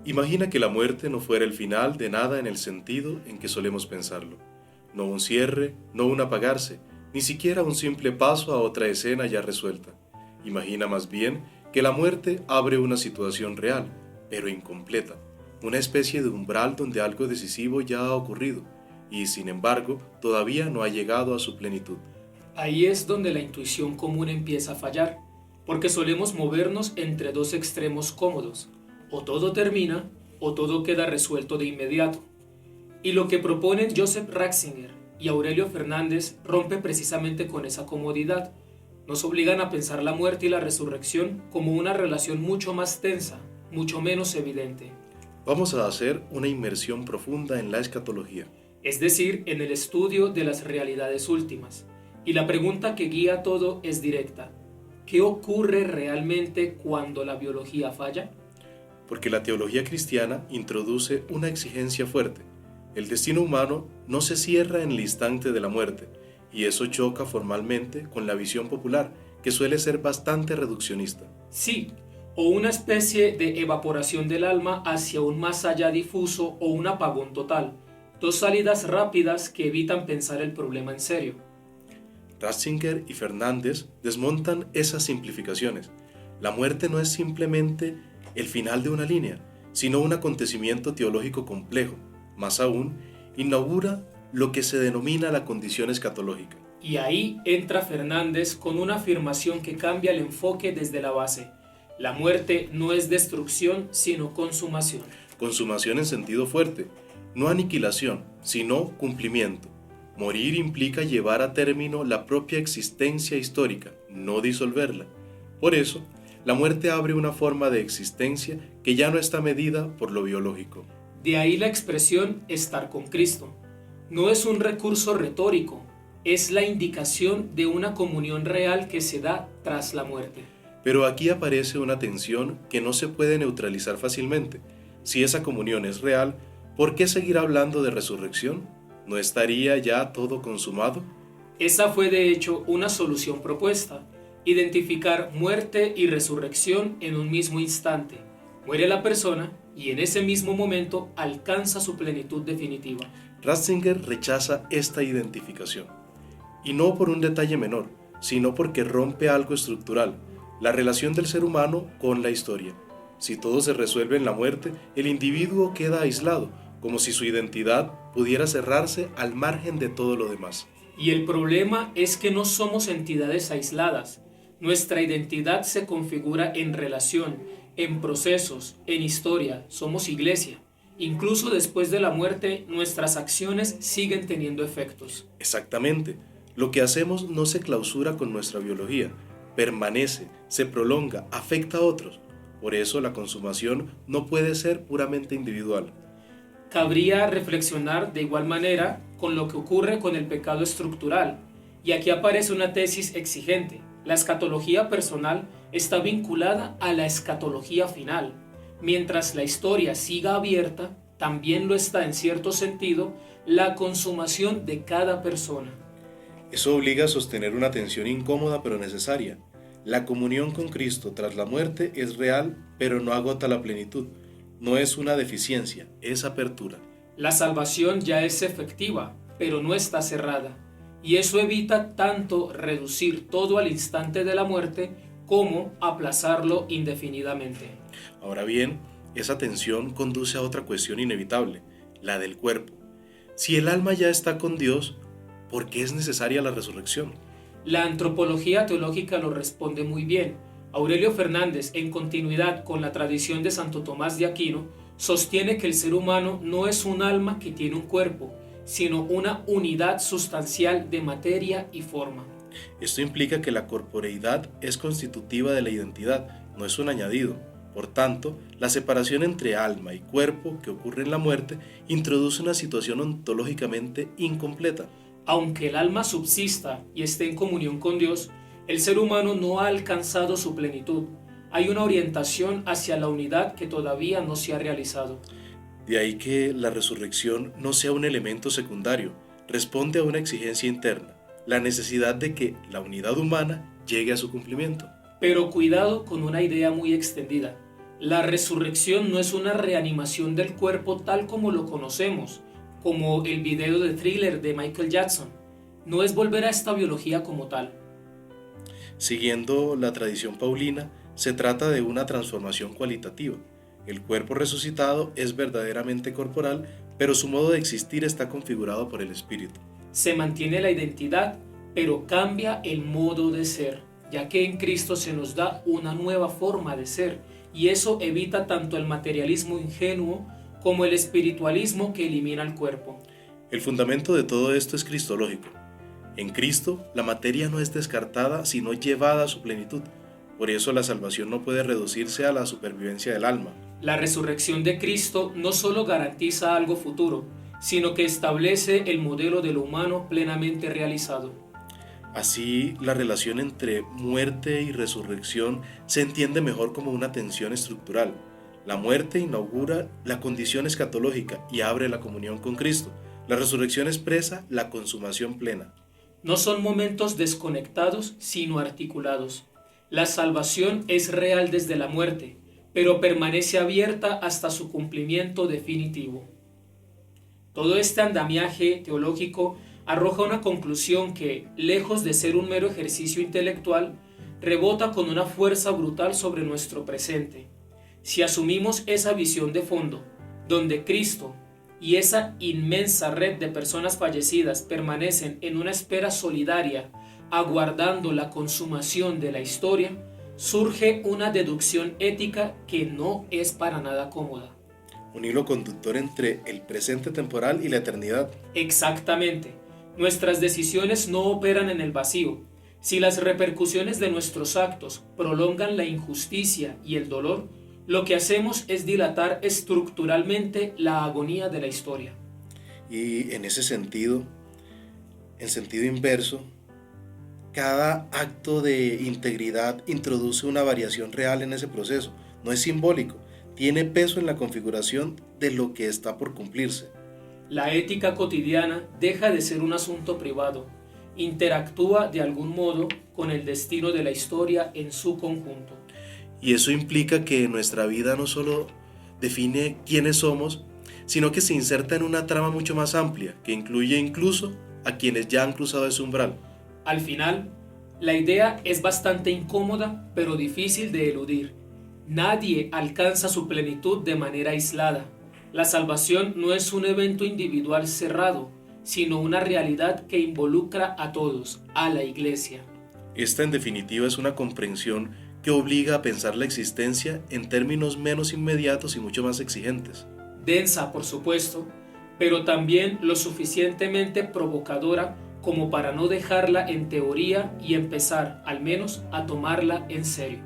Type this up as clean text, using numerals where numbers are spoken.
Imagina que la muerte no fuera el final de nada en el sentido en que solemos pensarlo. No un cierre, no un apagarse, ni siquiera un simple paso a otra escena ya resuelta. Imagina más bien que la muerte abre una situación real, pero incompleta, una especie de umbral donde algo decisivo ya ha ocurrido, y sin embargo todavía no ha llegado a su plenitud. Ahí es donde la intuición común empieza a fallar, porque solemos movernos entre dos extremos cómodos, o todo termina o todo queda resuelto de inmediato. Y lo que proponen Joseph Ratzinger y Aurelio Fernández rompe precisamente con esa comodidad. Nos obligan a pensar la muerte y la resurrección como una relación mucho más tensa, mucho menos evidente. Vamos a hacer una inmersión profunda en la escatología. Es decir, en el estudio de las realidades últimas. Y la pregunta que guía todo es directa. ¿Qué ocurre realmente cuando la biología falla? Porque la teología cristiana introduce una exigencia fuerte. El destino humano no se cierra en el instante de la muerte, y eso choca formalmente con la visión popular, que suele ser bastante reduccionista. Sí, o una especie de evaporación del alma hacia un más allá difuso o un apagón total. Dos salidas rápidas que evitan pensar el problema en serio. Ratzinger y Fernández desmontan esas simplificaciones. La muerte no es simplemente el final de una línea, sino un acontecimiento teológico complejo. Más aún, inaugura lo que se denomina la condición escatológica. Y ahí entra Fernández con una afirmación que cambia el enfoque desde la base. La muerte no es destrucción, sino consumación. Consumación en sentido fuerte, no aniquilación, sino cumplimiento. Morir implica llevar a término la propia existencia histórica, no disolverla. Por eso, la muerte abre una forma de existencia que ya no está medida por lo biológico. De ahí la expresión estar con Cristo. No es un recurso retórico, es la indicación de una comunión real que se da tras la muerte. Pero aquí aparece una tensión que no se puede neutralizar fácilmente. Si esa comunión es real, ¿por qué seguir hablando de resurrección? ¿No estaría ya todo consumado? Esa fue de hecho una solución propuesta, identificar muerte y resurrección en un mismo instante. Muere la persona y en ese mismo momento alcanza su plenitud definitiva. Ratzinger rechaza esta identificación. Y no por un detalle menor, sino porque rompe algo estructural, la relación del ser humano con la historia. Si todo se resuelve en la muerte, el individuo queda aislado, como si su identidad pudiera cerrarse al margen de todo lo demás. Y el problema es que no somos entidades aisladas. Nuestra identidad se configura en relación, en procesos, en historia. Somos iglesia. Incluso después de la muerte, nuestras acciones siguen teniendo efectos. Exactamente. Lo que hacemos no se clausura con nuestra biología, permanece, se prolonga, afecta a otros. Por eso la consumación no puede ser puramente individual. Cabría reflexionar de igual manera con lo que ocurre con el pecado estructural. Y aquí aparece una tesis exigente. La escatología personal está vinculada a la escatología final. Mientras la historia siga abierta, también lo está en cierto sentido la consumación de cada persona. Eso obliga a sostener una tensión incómoda pero necesaria. La comunión con Cristo tras la muerte es real, pero no agota la plenitud. No es una deficiencia, es apertura. La salvación ya es efectiva, pero no está cerrada. Y eso evita tanto reducir todo al instante de la muerte como aplazarlo indefinidamente. Ahora bien, esa tensión conduce a otra cuestión inevitable, la del cuerpo. Si el alma ya está con Dios, ¿por qué es necesaria la resurrección? La antropología teológica lo responde muy bien. Aurelio Fernández, en continuidad con la tradición de Santo Tomás de Aquino, sostiene que el ser humano no es un alma que tiene un cuerpo, sino una unidad sustancial de materia y forma. Esto implica que la corporeidad es constitutiva de la identidad, no es un añadido. Por tanto, la separación entre alma y cuerpo que ocurre en la muerte introduce una situación ontológicamente incompleta. Aunque el alma subsista y esté en comunión con Dios, el ser humano no ha alcanzado su plenitud. Hay una orientación hacia la unidad que todavía no se ha realizado. De ahí que la resurrección no sea un elemento secundario, responde a una exigencia interna, la necesidad de que la unidad humana llegue a su cumplimiento. Pero cuidado con una idea muy extendida. La resurrección no es una reanimación del cuerpo tal como lo conocemos, como el video de Thriller de Michael Jackson. No es volver a esta biología como tal. Siguiendo la tradición paulina, se trata de una transformación cualitativa. El cuerpo resucitado es verdaderamente corporal, pero su modo de existir está configurado por el espíritu. Se mantiene la identidad, pero cambia el modo de ser, ya que en Cristo se nos da una nueva forma de ser, y eso evita tanto el materialismo ingenuo como el espiritualismo que elimina el cuerpo. El fundamento de todo esto es cristológico. En Cristo, la materia no es descartada, sino llevada a su plenitud. Por eso la salvación no puede reducirse a la supervivencia del alma. La resurrección de Cristo no solo garantiza algo futuro, sino que establece el modelo de lo humano plenamente realizado. Así, la relación entre muerte y resurrección se entiende mejor como una tensión estructural. La muerte inaugura la condición escatológica y abre la comunión con Cristo. La resurrección expresa la consumación plena. No son momentos desconectados, sino articulados. La salvación es real desde la muerte, pero permanece abierta hasta su cumplimiento definitivo. Todo este andamiaje teológico arroja una conclusión que, lejos de ser un mero ejercicio intelectual, rebota con una fuerza brutal sobre nuestro presente. Si asumimos esa visión de fondo, donde Cristo y esa inmensa red de personas fallecidas permanecen en una espera solidaria, aguardando la consumación de la historia, surge una deducción ética que no es para nada cómoda. Un hilo conductor entre el presente temporal y la eternidad. Exactamente. Nuestras decisiones no operan en el vacío. Si las repercusiones de nuestros actos prolongan la injusticia y el dolor, lo que hacemos es dilatar estructuralmente la agonía de la historia. Y en ese sentido, en sentido inverso, cada acto de integridad introduce una variación real en ese proceso. No es simbólico, tiene peso en la configuración de lo que está por cumplirse. La ética cotidiana deja de ser un asunto privado, interactúa de algún modo con el destino de la historia en su conjunto. Y eso implica que nuestra vida no solo define quiénes somos, sino que se inserta en una trama mucho más amplia, que incluye incluso a quienes ya han cruzado ese umbral. Al final, la idea es bastante incómoda, pero difícil de eludir. Nadie alcanza su plenitud de manera aislada. La salvación no es un evento individual cerrado, sino una realidad que involucra a todos, a la Iglesia. Esta, en definitiva, es una comprensión que obliga a pensar la existencia en términos menos inmediatos y mucho más exigentes. Densa, por supuesto, pero también lo suficientemente provocadora como para no dejarla en teoría y empezar, al menos, a tomarla en serio.